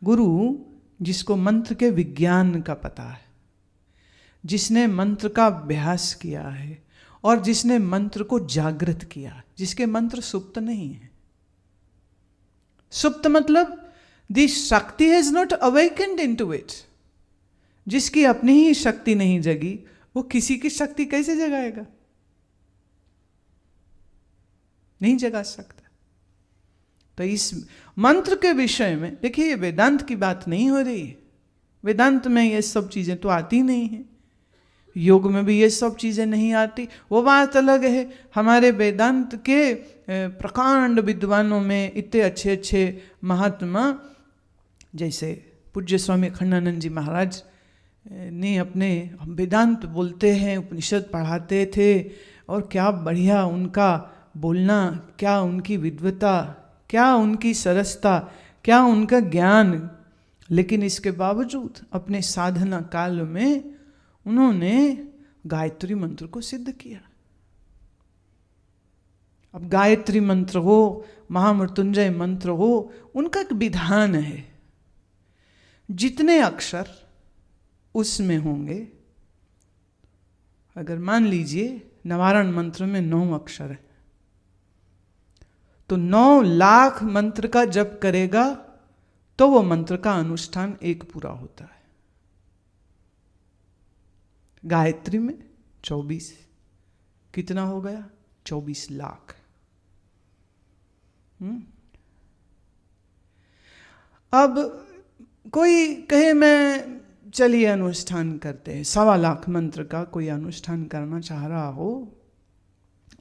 गुरु जिसको मंत्र के विज्ञान का पता है, जिसने मंत्र का अभ्यास किया है और जिसने मंत्र को जागृत किया, जिसके मंत्र सुप्त नहीं है। सुप्त मतलब दिस शक्ति has not awakened into it. जिसकी अपनी ही शक्ति नहीं जगी, वो किसी की शक्ति कैसे जगाएगा? नहीं जगा सकता। तो इस मंत्र के विषय में देखिए, वेदांत की बात नहीं हो रही है। वेदांत में ये सब चीजें तो आती नहीं है, योग में भी ये सब चीजें नहीं आती, वो बात अलग है। हमारे वेदांत के प्रकांड विद्वानों में इतने अच्छे अच्छे महात्मा, जैसे पूज्य स्वामी अखंडानंद जी महाराज ने अपने वेदांत बोलते हैं, उपनिषद पढ़ाते थे, और क्या बढ़िया उनका बोलना, क्या उनकी विद्वता, क्या उनकी सरसता, क्या उनका ज्ञान। लेकिन इसके बावजूद अपने साधना काल में उन्होंने गायत्री मंत्र को सिद्ध किया। अब गायत्री मंत्र हो, महामृत्युंजय मंत्र हो, उनका एक विधान है। जितने अक्षर उसमें होंगे, अगर मान लीजिए नवारण मंत्र में 9 अक्षर है, तो 9 लाख मंत्र का जप करेगा तो वो मंत्र का अनुष्ठान एक पूरा होता है। गायत्री में 24, कितना हो गया? 24 लाख। अब कोई कहे मैं चलिए अनुष्ठान करते हैं, 1.25 लाख मंत्र का कोई अनुष्ठान करना चाह रहा हो,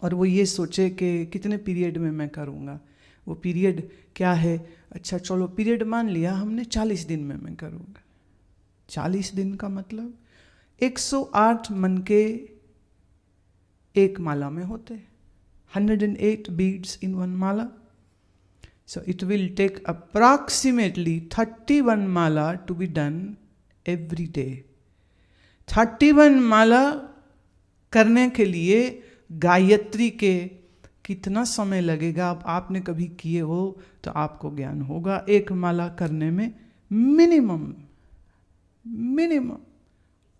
और वो ये सोचे कि कितने पीरियड में मैं करूँगा, वो पीरियड क्या है? अच्छा चलो पीरियड मान लिया हमने, 40 दिन में मैं करूँगा। 40 दिन का मतलब 108 मन के एक माला में होते, 108 beads in one mala. So it will take approximately 31 mala to be done every day. 31 माला करने के लिए गायत्री के कितना समय लगेगा? अब आपने कभी किए हो तो आपको ज्ञान होगा। एक माला करने में मिनिमम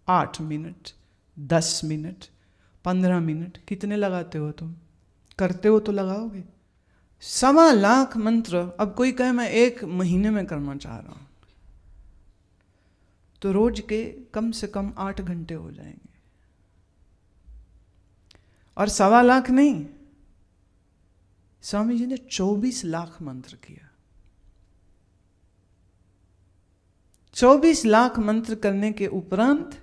8 मिनट, 10 मिनट, 15 मिनट, कितने लगाते हो तुम? करते हो तो लगाओगे। 1.25 लाख मंत्र। अब कोई कहे मैं 1 महीने में करना चाह रहा हूं, तो रोज के कम से कम 8 घंटे हो जाएंगे। और 1.25 लाख नहीं, स्वामी जी ने 24 लाख मंत्र किया। 24 लाख मंत्र करने के उपरांत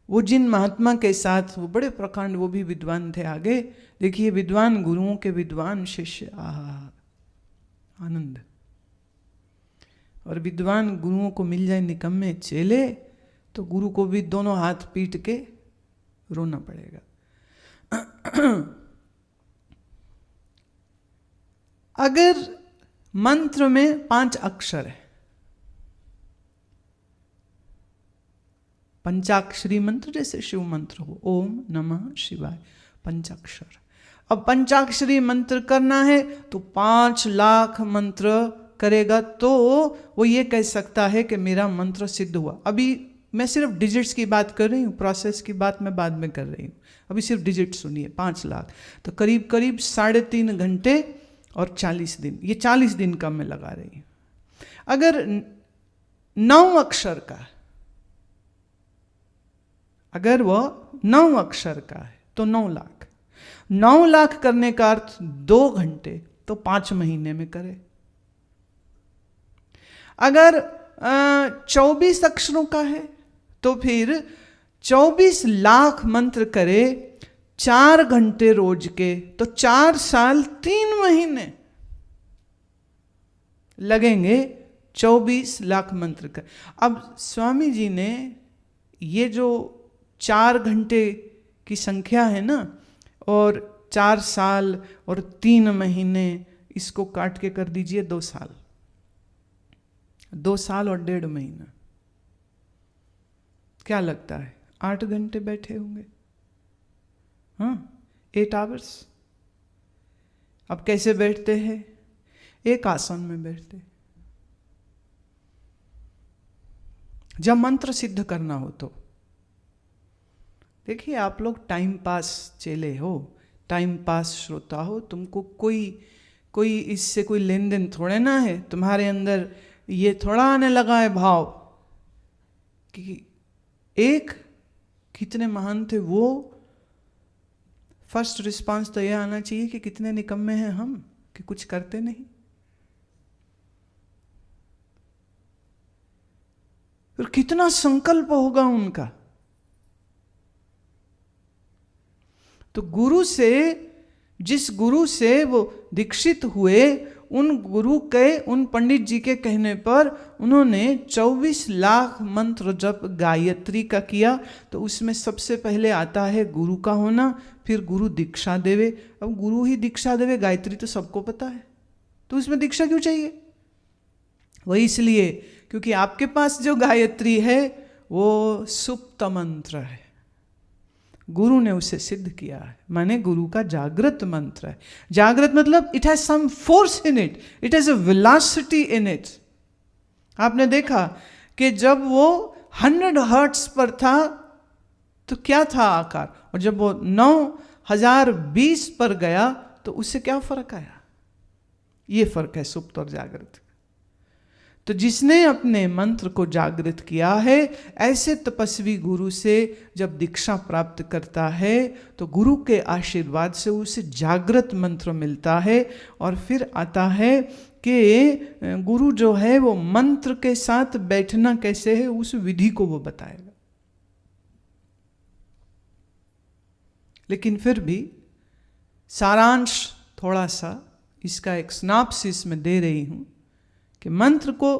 वो जिन महात्मा के साथ, वो बड़े प्रकांड, वो भी विद्वान थे। आगे देखिए, विद्वान गुरुओं के विद्वान शिष्य, आनंद। और विद्वान गुरुओं को मिल जाए निकम्मे चेले, तो गुरु को भी दोनों हाथ पीट के रोना पड़ेगा। अगर मंत्र में 5 अक्षर है, पंचाक्षरी मंत्र, जैसे शिव मंत्र हो, ओम नमः शिवाय, पंचाक्षर। अब पंचाक्षरी मंत्र करना है तो 5 लाख मंत्र करेगा तो वो ये कह सकता है कि मेरा मंत्र सिद्ध हुआ। अभी मैं सिर्फ डिजिट्स की बात कर रही हूँ, प्रोसेस की बात मैं बाद में कर रही हूँ। अभी सिर्फ डिजिट सुनिए। 5 लाख तो करीब करीब 3.5 घंटे और 40 दिन, ये 40 दिन का मैं लगा रही हूँ। अगर 9 अक्षर का, अगर वह 9 अक्षर का है तो 9 लाख। 9 लाख करने का अर्थ 2 घंटे, तो 5 महीने में करे। अगर 24 अक्षरों का है तो फिर 24 लाख मंत्र करे 4 घंटे रोज के, तो 4 साल 3 महीने लगेंगे 24 लाख मंत्र कर। अब स्वामी जी ने ये जो 4 घंटे की संख्या है ना, और 4 साल और 3 महीने, इसको काट के कर दीजिए 2 साल। 2 साल और 1.5 महीना, क्या लगता है? 8 घंटे बैठे होंगे, हाँ, 8 आवर्स। अब कैसे बैठते हैं? एक आसन में बैठते, जब मंत्र सिद्ध करना हो तो देखिए, आप लोग टाइम पास चेले हो, टाइम पास श्रोता हो, तुमको कोई इससे कोई लेन देन थोड़े ना है। तुम्हारे अंदर ये थोड़ा आने लगा है भाव कि एक कितने महान थे वो। फर्स्ट रिस्पांस तो यह आना चाहिए कि कितने निकम्मे हैं हम कि कुछ करते नहीं। फिर कितना संकल्प होगा उनका। तो जिस गुरु से वो दीक्षित हुए, उन गुरु के, उन पंडित जी के कहने पर उन्होंने 24 लाख मंत्र जप गायत्री का किया। तो उसमें सबसे पहले आता है गुरु का होना, फिर गुरु दीक्षा देवे। अब गुरु ही दीक्षा देवे, गायत्री तो सबको पता है, तो उसमें दीक्षा क्यों चाहिए? वही इसलिए क्योंकि आपके पास जो गायत्री है वो सुप्त मंत्र है, गुरु ने उसे सिद्ध किया है, माने गुरु का जागृत मंत्र है। जागृत मतलब it has some force in it, it has a velocity in it. आपने देखा कि जब वो 100 हर्ट्ज पर था तो क्या था आकार, और जब वो 9020 पर गया तो उससे क्या फर्क आया? ये फर्क है सुप्त और जागृत। तो जिसने अपने मंत्र को जागृत किया है, ऐसे तपस्वी गुरु से जब दीक्षा प्राप्त करता है तो गुरु के आशीर्वाद से उसे जागृत मंत्र मिलता है। और फिर आता है कि गुरु जो है वो मंत्र के साथ बैठना कैसे है, उस विधि को वो बताएगा। लेकिन फिर भी सारांश थोड़ा सा इसका एक स्नाप्सिस में दे रही हूं कि मंत्र को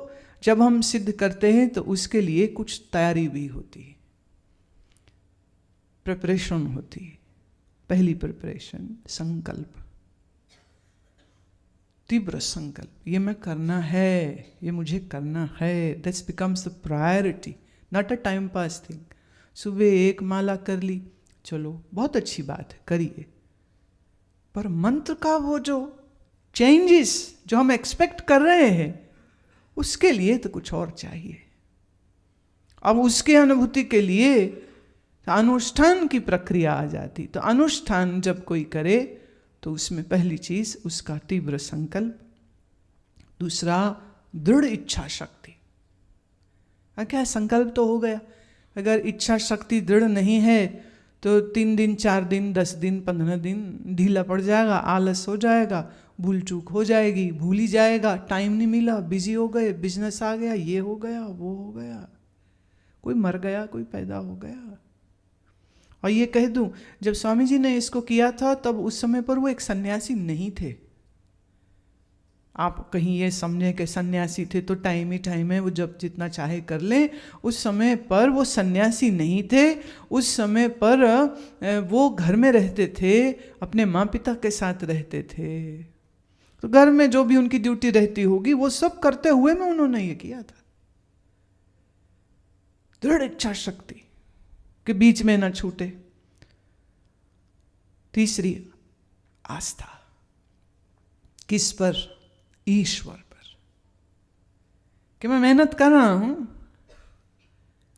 जब हम सिद्ध करते हैं तो उसके लिए कुछ तैयारी भी होती है, प्रिपरेशन होती है। पहली प्रिपरेशन संकल्प, तीव्र संकल्प, ये मैं करना है, ये मुझे करना है। That's becomes the priority, not a time pass thing. सुबह एक माला कर ली, चलो बहुत अच्छी बात है, करिए, पर मंत्र का वो जो चेंजेस जो हम एक्सपेक्ट कर रहे हैं उसके लिए तो कुछ और चाहिए। अब उसके अनुभूति के लिए अनुष्ठान की प्रक्रिया आ जाती। तो अनुष्ठान जब कोई करे तो उसमें पहली चीज उसका तीव्र संकल्प, दूसरा दृढ़ इच्छा शक्ति। क्या संकल्प तो हो गया, अगर इच्छा शक्ति दृढ़ नहीं है तो 3 दिन 4 दिन 10 दिन 15 दिन ढीला पड़ जाएगा, आलस हो जाएगा, भूल चूक हो जाएगी, भूल ही जाएगा, टाइम नहीं मिला, बिजी हो गए, बिजनेस आ गया, ये हो गया, वो हो गया, कोई मर गया, कोई पैदा हो गया। और ये कह दूं, जब स्वामी जी ने इसको किया था तब उस समय पर वो एक सन्यासी नहीं थे। आप कहीं ये समझे कि सन्यासी थे तो टाइम ही टाइम है, वो जब जितना चाहे कर लें। उस समय पर वो सन्यासी नहीं थे, उस समय पर वो घर में रहते थे, अपने माँ पिता के साथ रहते थे। तो घर में जो भी उनकी ड्यूटी रहती होगी वो सब करते हुए में उन्होंने ये किया था। दृढ़ इच्छा शक्ति के बीच में ना छूटे। तीसरी आस्था, किस पर? ईश्वर पर, कि मैं मेहनत कर रहा हूं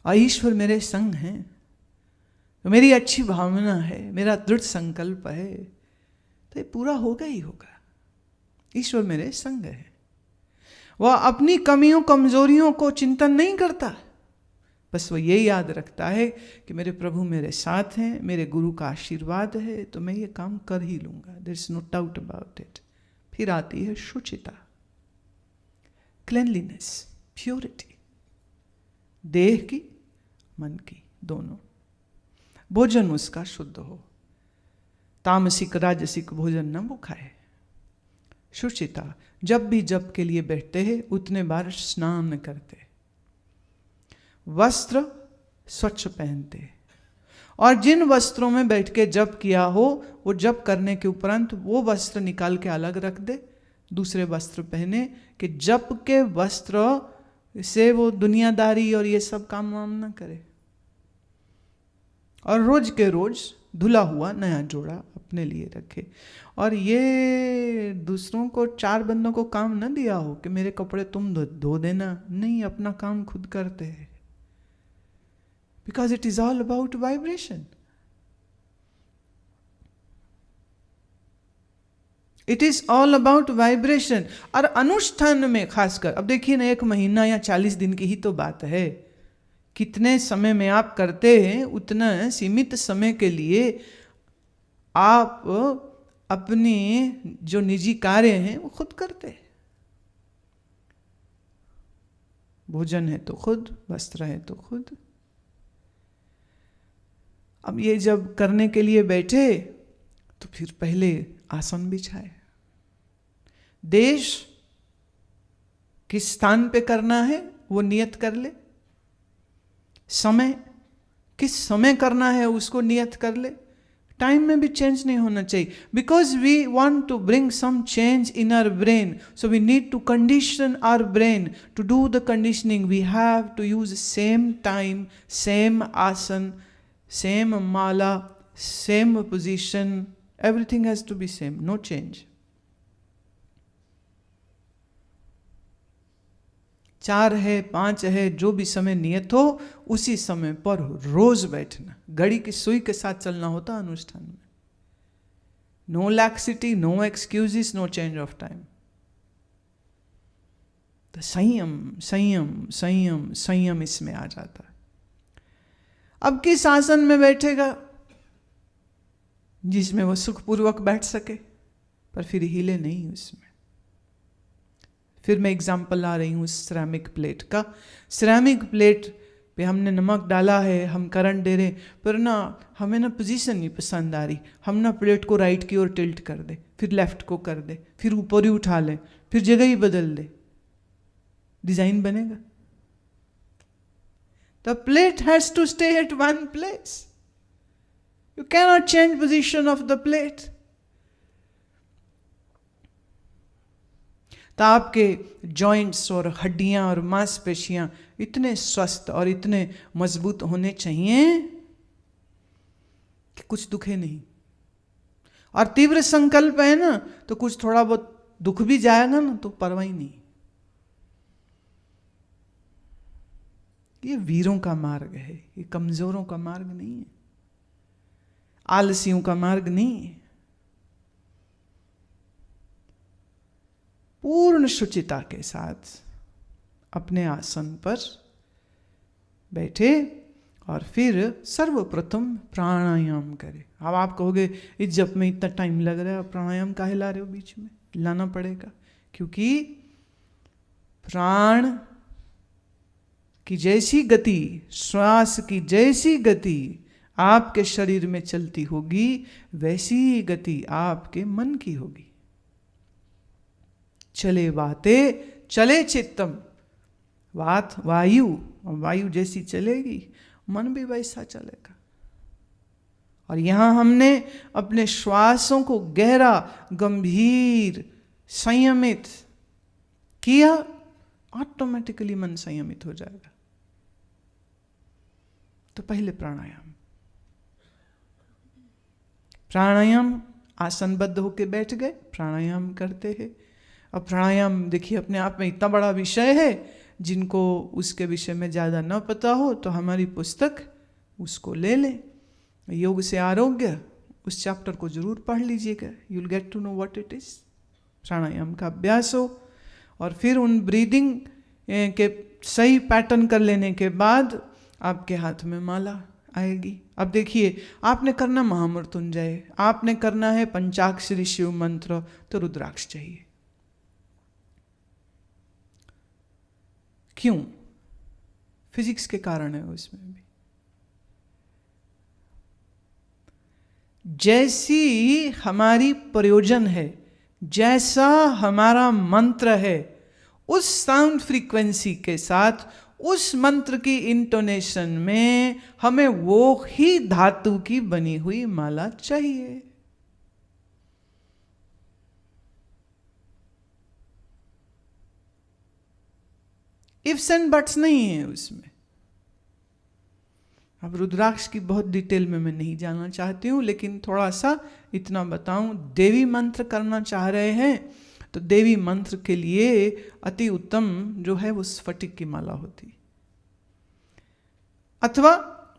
और ईश्वर मेरे संग हैं, तो मेरी अच्छी भावना है, मेरा दृढ़ संकल्प है, तो ये पूरा होगा ही होगा। ईश्वर मेरे संग है। वह अपनी कमियों कमजोरियों को चिंतन नहीं करता, बस वो ये याद रखता है कि मेरे प्रभु मेरे साथ हैं, मेरे गुरु का आशीर्वाद है, तो मैं ये काम कर ही लूंगा। There is no doubt about it. फिर आती है शुचिता, क्लेनलीनेस, प्योरिटी, देह की मन की दोनों। भोजन उसका शुद्ध हो, तामसिक राजसिक भोजन न वो खाए। शुचिता, जब भी जप के लिए बैठते हैं उतने बार स्नान करते, वस्त्र स्वच्छ पहनते, और जिन वस्त्रों में बैठ के जप किया हो वो जप करने के उपरांत वो वस्त्र निकाल के अलग रख दे, दूसरे वस्त्र पहने, कि जप के वस्त्र से वो दुनियादारी और ये सब काम वाम ना करे। और रोज के रोज धुला हुआ नया जोड़ा अपने लिए रखे। और ये दूसरों को, 4 बंदों को काम न दिया हो कि मेरे कपड़े तुम धो देना, नहीं, अपना काम खुद करते हैं। because it is all about vibration. It is all about vibration. और अनुष्ठान में खासकर, अब देखिए ना, 1 महीना या 40 दिन की ही तो बात है, कितने समय में आप करते हैं, उतना सीमित समय के लिए आप अपने जो निजी कार्य हैं वो खुद करते हैं। भोजन है तो खुद, वस्त्र है तो खुद। अब ये जब करने के लिए बैठे तो फिर पहले आसन बिछाए, देश किस स्थान पे करना है वो नियत कर ले, समय किस समय करना है उसको नियत कर ले। टाइम में भी चेंज नहीं होना चाहिए, because we want to bring some change in our brain, so we need to condition our brain. To do the conditioning we have to use same time, same asan, same mala, same position, everything has to be same, no change. 4 है, 5 है, जो भी समय नियत हो उसी समय पर रोज बैठना, घड़ी की सुई के साथ चलना होता अनुष्ठान में। No laxity, no excuses, no change of time. तो संयम संयम संयम संयम इसमें आ जाता है। अब किस आसन में बैठेगा जिसमें वो सुखपूर्वक बैठ सके, पर फिर हिले नहीं उसमें। फिर मैं एग्जाम्पल ला रही हूँ सिरेमिक प्लेट का। सिरेमिक प्लेट पे हमने नमक डाला है, हम करंट दे रहे, पर ना हमें ना पोजीशन नहीं पसंद आ रही, हम ना प्लेट को राइट की ओर टिल्ट कर दे, फिर लेफ्ट को कर दे, फिर ऊपर ही उठा ले, फिर जगह ही बदल दे, डिजाइन बनेगा? The plate has to stay at one place. You cannot change position of the plate. तो आपके जॉइंट्स और हड्डियां और मांसपेशियां इतने स्वस्थ और इतने मजबूत होने चाहिए कि कुछ दुखे नहीं। और तीव्र संकल्प है ना, तो कुछ थोड़ा बहुत दुख भी जाएगा ना तो परवाह ही नहीं। ये वीरों का मार्ग है, ये कमजोरों का मार्ग नहीं है, आलसियों का मार्ग नहीं है। पूर्ण शुचिता के साथ अपने आसन पर बैठे और फिर सर्वप्रथम प्राणायाम करें। अब आप कहोगे इस जप में इतना टाइम लग रहा है, प्राणायाम काहे ला रहे हो बीच में? लाना पड़ेगा, क्योंकि प्राण की जैसी गति, श्वास की जैसी गति आपके शरीर में चलती होगी, वैसी गति आपके मन की होगी। चले वाते चले चित्तम, वात वायु, वायु जैसी चलेगी मन भी वैसा चलेगा। और यहां हमने अपने श्वासों को गहरा, गंभीर, संयमित किया, ऑटोमेटिकली मन संयमित हो जाएगा। तो पहले प्राणायाम, प्राणायाम आसनबद्ध होकर बैठ गए, प्राणायाम करते हैं। अब प्राणायाम देखिए अपने आप में इतना बड़ा विषय है, जिनको उसके विषय में ज़्यादा न पता हो तो हमारी पुस्तक उसको ले लें, योग से आरोग्य, उस चैप्टर को जरूर पढ़ लीजिएगा। You will get to know what it is. प्राणायाम का अभ्यास हो और फिर उन ब्रीदिंग के सही पैटर्न कर लेने के बाद आपके हाथ में माला आएगी। अब देखिए, आपने करना महामृत्युंजय, आपने करना है पंचाक्षरी शिव मंत्र, तो रुद्राक्ष चाहिए। क्यों? फिजिक्स के कारण है उसमें भी। जैसी हमारी प्रयोजन है, जैसा हमारा मंत्र है, उस साउंड फ्रीक्वेंसी के साथ, उस मंत्र की इंटोनेशन में हमें वो ही धातु की बनी हुई माला चाहिए। इफ्स एंड बट्स नहीं है उसमें। अब रुद्राक्ष की बहुत डिटेल में मैं नहीं जाना चाहती हूं, लेकिन थोड़ा सा इतना बताऊं, देवी मंत्र करना चाह रहे हैं तो देवी मंत्र के लिए अति उत्तम जो है वो स्फटिक की माला होती, अथवा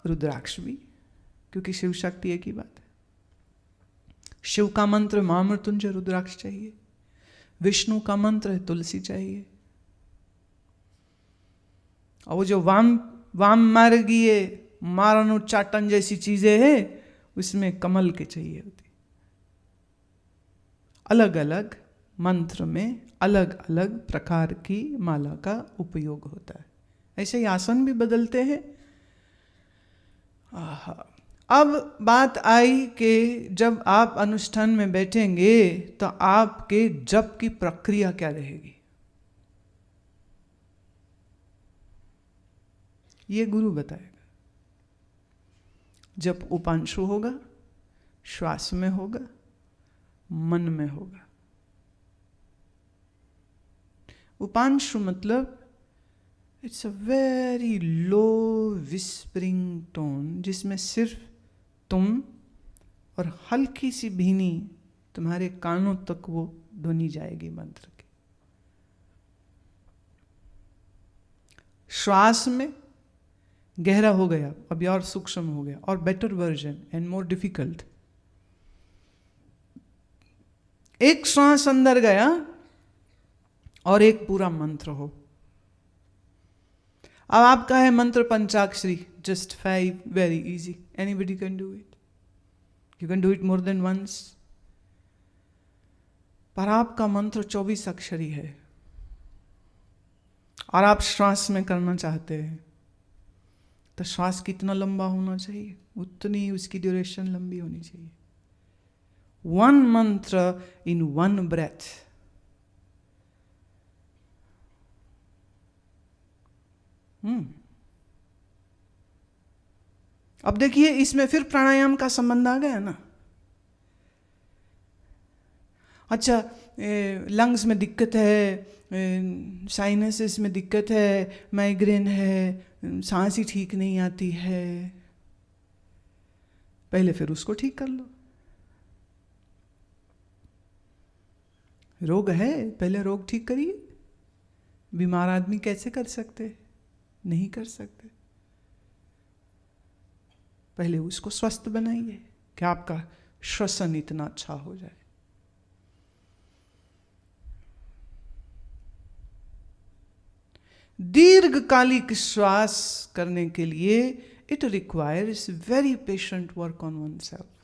रुद्राक्ष भी, क्योंकि शिव शक्ति एक ही बात है। शिव का मंत्र महामृत्युंजय रुद्राक्ष चाहिए, विष्णु का मंत्र है तुलसी चाहिए, और वो जो वाम मार्गीय मारणोच्चाटन जैसी चीजें हैं उसमें कमल के चाहिए होती। अलग अलग मंत्र में अलग अलग प्रकार की माला का उपयोग होता है। ऐसे ही आसन भी बदलते हैं। अब बात आई कि जब आप अनुष्ठान में बैठेंगे तो आपके जप की प्रक्रिया क्या रहेगी, ये गुरु बताएगा। जब उपांशु होगा, श्वास में होगा, मन में होगा। उपांशु मतलब it's a very low whispering tone, जिसमें सिर्फ तुम और हल्की सी भीनी तुम्हारे कानों तक वो ध्वनि जाएगी मंत्र की। श्वास में गहरा हो गया, अभी और सूक्ष्म हो गया, और better version and more difficult. एक श्वास अंदर गया और एक पूरा मंत्र हो। अब आपका है मंत्र पंचाक्षरी, just 5, very easy, anybody can do it, you can do it more than once. पर आपका मंत्र 24 अक्षरी है और आप श्वास में करना चाहते हैं, तो श्वास कितना लंबा होना चाहिए, उतनी उसकी ड्यूरेशन लंबी होनी चाहिए। 1 मंत्र इन 1 ब्रेथ। अब देखिए इसमें फिर प्राणायाम का संबंध आ गया ना। अच्छा, लंग्स में दिक्कत है, साइनसिस में दिक्कत है, माइग्रेन है, सांस ही ठीक नहीं आती है, पहले फिर उसको ठीक कर लो। रोग है, पहले रोग ठीक करिए। बीमार आदमी कैसे कर सकते? नहीं कर सकते। पहले उसको स्वस्थ बनाइए कि आपका श्वसन इतना अच्छा हो जाए। दीर्घकालिक श्वास करने के लिए it requires very patient work on one self.